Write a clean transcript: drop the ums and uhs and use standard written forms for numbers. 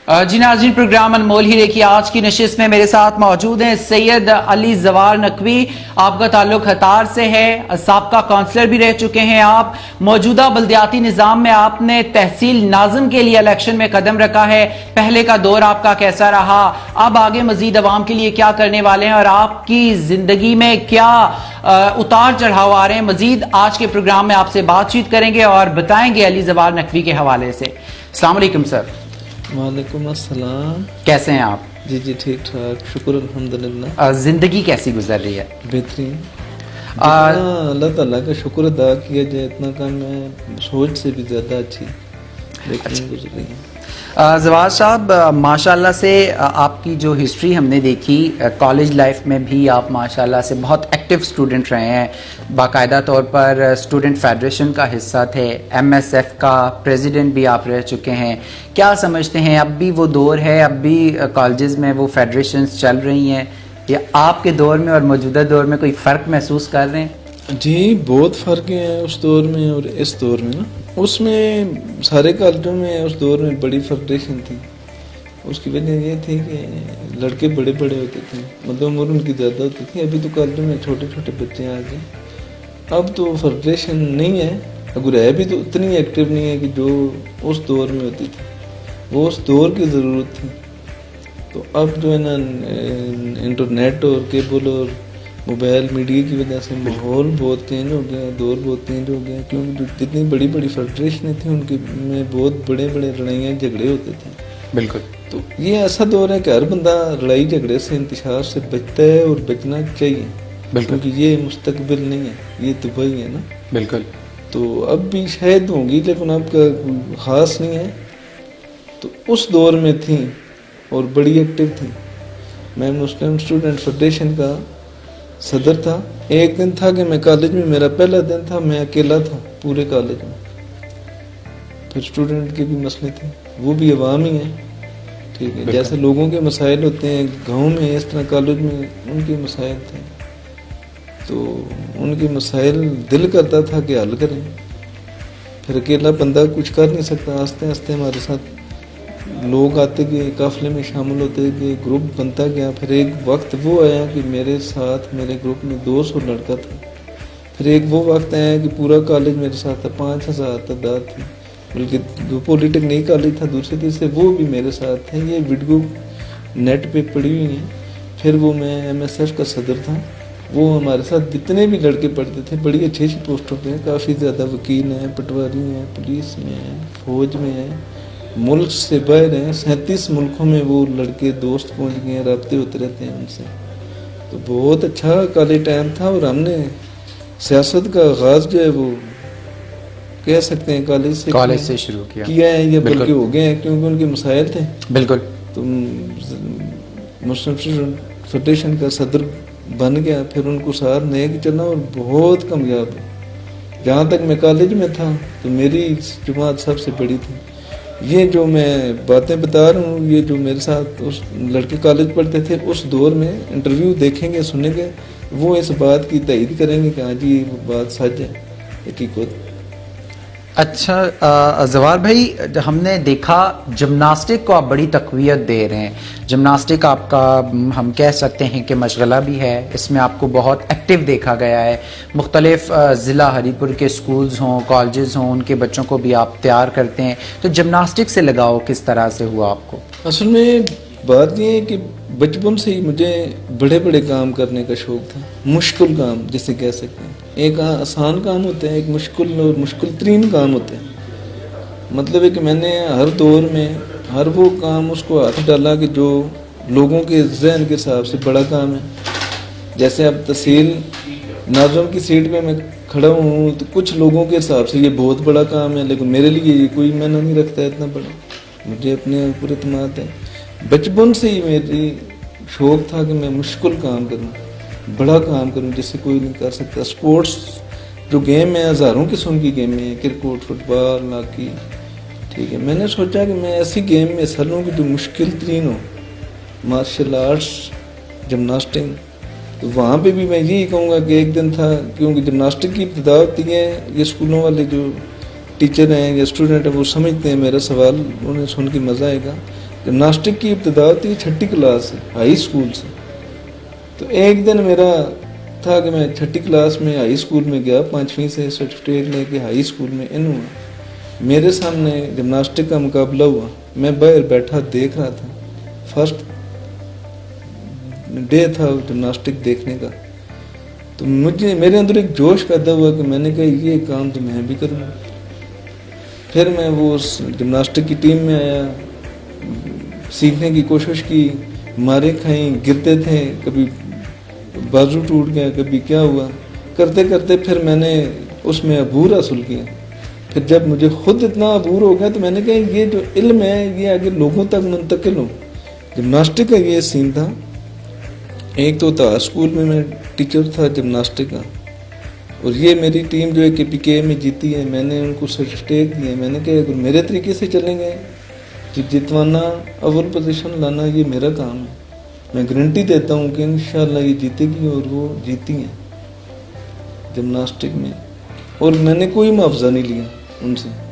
जी नाज़रीन, प्रोग्राम अनमोल हीरे की आज की नशिस्त में मेरे साथ मौजूद हैं सैयद अली ज़वार नकवी। आपका ताल्लुक हतार से है, साबका काउंसलर भी रह चुके हैं आप। मौजूदा बल्दियाती निज़ाम में आपने तहसील नाज़िम के लिए इलेक्शन में कदम रखा है। पहले का दौर आपका कैसा रहा, अब आगे मजीद अवाम के लिए क्या करने वाले हैं और आपकी ज़िंदगी में क्या उतार चढ़ाव आ रहे हैं, मजीद आज के प्रोग्राम में आपसे बातचीत करेंगे और बताएंगे अली ज़वार नकवी के हवाले से। अस्सलाम वालेकुम सर। वालेकुम अस्सलाम। कैसे हैं आप? जी ठीक ठाक, शुक्र अल्हम्दुलिल्लाह। जिंदगी कैसी गुजर रही है? बेहतरीन। अल्लाह ताला का शुक्र अदा किया जाए, इतना काम मैं सोच से भी ज़्यादा अच्छी बेहतरीन गुजर रही है। ज़वार साहब, माशाल्लाह से आपकी जो हिस्ट्री हमने देखी, कॉलेज लाइफ में भी आप माशाल्लाह से बहुत एक्टिव स्टूडेंट रहे हैं, बाकायदा तौर पर स्टूडेंट फेडरेशन का हिस्सा थे, MSF का प्रेसिडेंट भी आप रह चुके हैं। क्या समझते हैं, अब भी वो दौर है, अब भी कॉलेजेस में वो फेडरेशंस चल रही हैं, या आपके दौर में और मौजूदा दौर में कोई फ़र्क महसूस कर रहे हैं? जी बहुत फ़र्क है उस दौर में और इस दौर में ना। उसमें सारे कॉलेजों में उस दौर में बड़ी फेडरेशन थी। उसकी वजह ये थी कि लड़के बड़े बड़े होते थे, मतलब उम्र उनकी ज़्यादा होती थी। अभी तो कॉलेजों में छोटे छोटे बच्चे आ गए। अब तो फेडरेशन नहीं है, अगर है भी तो उतनी एक्टिव नहीं है कि जो उस दौर में होती थी। वो उस दौर की ज़रूरत थी। तो अब जो है ना, इंटरनेट और केबल और मोबाइल मीडिया की वजह से माहौल बहुत चेंज हो गया, दौर बहुत चेंज हो गया। क्योंकि जो जितनी बड़ी बड़ी फेडरेशनें थी उनके में बहुत बड़े बड़े लड़ाइयाँ झगड़े होते थे। बिल्कुल। तो ये ऐसा दौर है कि हर बंदा लड़ाई झगड़े से इंतशार से बचता है और बचना चाहिए। बिल्कुल। क्योंकि ये मुस्तकबिल नहीं है, ये दुबई है ना। बिल्कुल। तो अब भी शायद होंगी, लेकिन अब का ख़ास नहीं है। तो उस दौर में थी और बड़ी एक्टिव थी। मैं मुस्लिम स्टूडेंट फेडरेशन का सदर था। एक दिन था कि मैं कॉलेज में, मेरा पहला दिन था, मैं अकेला था पूरे कॉलेज में। फिर स्टूडेंट के भी मसले थे, वो भी अवाम ही है, ठीक है। जैसे लोगों के मसाइल होते हैं गांव में, इस तरह कॉलेज में उनके मसाइल थे। तो उनके मसाइल दिल करता था कि हल करें। फिर अकेला बंदा कुछ कर नहीं सकता। आस्ते आस्ते हमारे साथ लोग आते गए, काफिले में शामिल होते गए, ग्रुप बनता गया। फिर एक वक्त वो आया कि मेरे साथ मेरे ग्रुप में 200 लड़का था। फिर एक वो वक्त आया कि पूरा कॉलेज मेरे साथ था, 5000 तादाद थी। बल्कि जो पॉलिटेक्निक कॉलेज था दूसरे तीसरे, वो भी मेरे साथ थे। ये वीडियो नेट पे पड़ी हुई है। फिर वो मैं MSF का सदर था। वो हमारे साथ जितने भी लड़के पढ़ते थे बड़ी अच्छी अच्छी पोस्टों पे हैं, काफ़ी ज़्यादा वकील हैं, पटवारी हैं, पुलिस में हैं, फौज में हैं, मुल्क से बाहर हैं। 37 मुल्कों में वो लड़के दोस्त पहुंच गए हैं, राब्ते होते रहते हैं उनसे। तो बहुत अच्छा कॉलेज टाइम था। और हमने सियासत का आगाज़ जो है वो कह सकते हैं कॉलेज से शुरू किया है, या बल्कि हो गए हैं, क्योंकि उनके मसाइल थे। बिल्कुल। तो मुस्लिम स्टूडेंट फेडरेशन का सदर बन गया। फिर उनको साथ लेके चला और बहुत कामयाब है। जहाँ तक मैं कॉलेज में था तो मेरी जमात सबसे बड़ी थी। ये जो मैं बातें बता रहा हूँ, ये जो मेरे साथ उस लड़के कॉलेज पढ़ते थे उस दौर में, इंटरव्यू देखेंगे सुनेंगे, वो इस बात की तईद करेंगे कि हाँ जी वो बात सच है, हकीकत। अच्छा ज़वार भाई, हमने देखा जिम्नास्टिक को आप बड़ी तक़वियत दे रहे हैं। जिम्नास्टिक आपका हम कह सकते हैं कि मशगला भी है, इसमें आपको बहुत एक्टिव देखा गया है। मुख्तलिफ ज़िला हरीपुर के स्कूल्स हों, कॉलेजेस हों, उनके बच्चों को भी आप तैयार करते हैं। तो जिम्नास्टिक से लगाव किस तरह से हुआ आपको? असल में बात ये है कि बचपन से ही मुझे बड़े बड़े काम करने का शौक़ था। मुश्किल काम जिसे कह सकते हैं। एक आसान काम होते हैं, एक मुश्किल और मुश्किल तरीन काम होते हैं। मतलब है कि मैंने हर दौर में हर वो काम उसको हाथ डाला कि जो लोगों के जहन के हिसाब से बड़ा काम है। जैसे अब तहसील नाज़िम की सीट पे मैं खड़ा हूँ तो कुछ लोगों के हिसाब से ये बहुत बड़ा काम है, लेकिन मेरे लिए ये कोई मायने नहीं रखता है इतना बड़ा। मुझे अपने ऊपर इत्मीनान है। बचपन से ही मेरी शौक़ था कि मैं मुश्किल काम करूं, बड़ा काम करूं जिसे कोई नहीं कर सकता। स्पोर्ट्स जो गेम है, हज़ारों किस्म की गेमें हैं, क्रिकेट, फुटबॉल, हॉकी, ठीक है। मैंने सोचा कि मैं ऐसी गेम में हिस्सा लूँ कि जो मुश्किल तरीन हो, मार्शल आर्ट्स, जिम्नास्टिक। तो वहाँ पे भी मैं यही कहूँगा कि एक दिन था, क्योंकि जिम्नास्टिक की इब्तिदा होती है, ये स्कूलों वाले जो टीचर हैं या स्टूडेंट हैं वो समझते हैं मेरा सवाल, उन्हें सुन के मज़ा आएगा। जिमनास्टिक की इब्तिदा होती है 6ठी क्लास से, हाई स्कूल से। तो एक दिन मेरा था कि मैं 6ठी क्लास में हाई स्कूल में गया, 5वीं से सर्टिफिकेट लेके हाई स्कूल में इन हुआ। मेरे सामने जिमनास्टिक का मुकाबला हुआ, मैं बाहर बैठा देख रहा था, फर्स्ट डे था जिमनास्टिक देखने का। तो मुझे मेरे अंदर एक जोश पैदा हुआ कि मैंने कहा ये काम तो मैं भी करूँगा। फिर मैं वो उस जिमनास्टिक की टीम में आया, सीखने की कोशिश की, मारे खाई, गिरते थे, कभी बाजू टूट गया, कभी क्या हुआ, करते करते फिर मैंने उसमें अबूर हासिल किया। फिर जब मुझे खुद इतना अबूर हो गया तो मैंने कहा ये जो इल्म है ये आगे लोगों तक मुंतकिल हो। जिमनास्टिक का ये सीन था। एक तो था स्कूल में मैं टीचर था जिमनास्टिक का, और ये मेरी टीम जो है KPK में जीती है, मैंने उनको सर्टिफिकेट दिए। मैंने कहा अगर मेरे तरीके से चलेंगे कि जितवाना, अव्वल पोजीशन लाना, ये मेरा काम है। मैं गारंटी देता हूँ कि इंशाल्लाह ये जीतेगी, और वो जीती हैं जिमनास्टिक में। और मैंने कोई मुआवजा नहीं लिया उनसे।